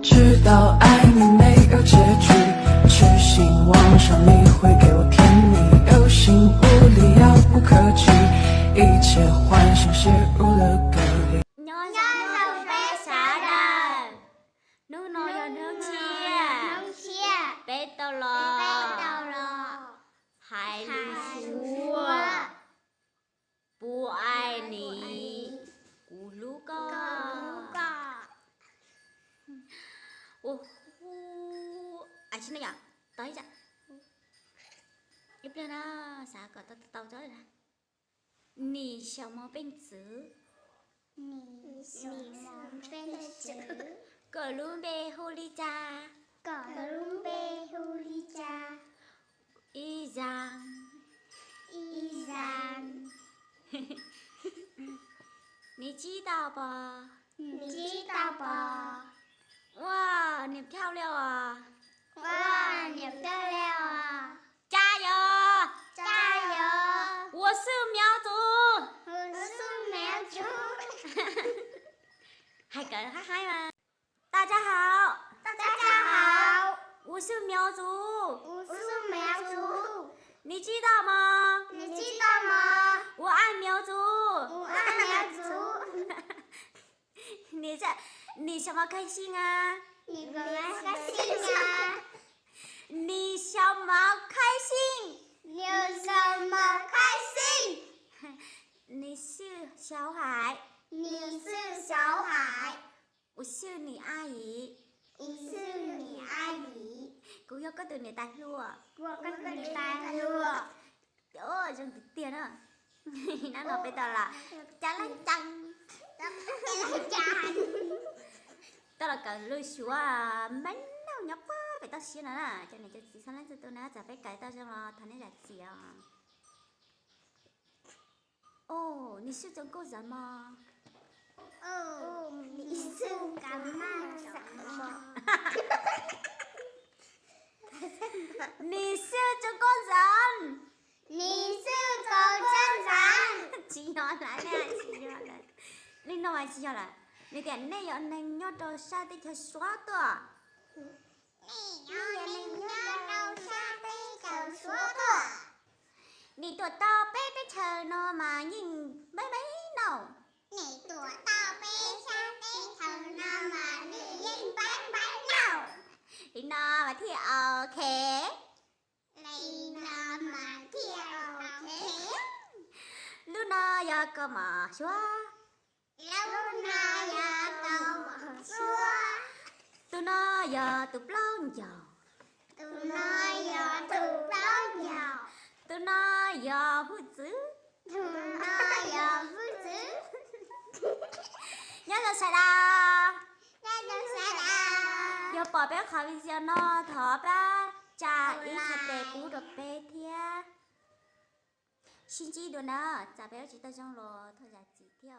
知道爱你没有结局，痴心妄想你会给我甜蜜，有心无力遥不可及，一切幻想陷入了隔离。Nhớ bé xã đà nước nồi và nước chia bé tàu lò hai lưu xua bố ai nỉ cú lú co ô ai xin này tới dạ lúc lên đó xã có tàu tới ra nỉ sao mà bên xứ cờ luôn bê holi cha y giang你知道吧？哇，你漂亮啊！加油！我是苗族。还跟还嗨吗？大家好，我是苗族。你知道吗？我爱苗族。你什么开心啊？你什么开心？你是小海，我是你阿姨。cô yêu có từ người ta lùa ôi trong tiền à nó nói bây giờ là chả là chăng tao là cả lôi xúa mấy nào nhóc quá phải tao xí nó là cho này cho xí sáng lên cho tôi nó chả phải cái tao cho nó thằng này là gì à ô你是真够人吗？你是干嘛什么？你是中国人。chỉ nhỏ lại nè chỉ nhỏ lại linh đâu ai chỉ nhỏ lại này tiền này nhỏ này nhỏ đồ sa tới cho xóaตัว你ตัวต่อไปไปเธอโนมายิงไม่เนาลีนอมาที่โอเคลูนอยากก็มาชัวตูนอยาตุปล้องยาวตูนอยาผู้ซื้อnhớ là sai đa giờ bỏ bé khỏi video nó thọ ba cha ý sẽ để cú được bé thia xin chi đồ nữa cha bé chỉ tao trong lò thôi là chỉ theo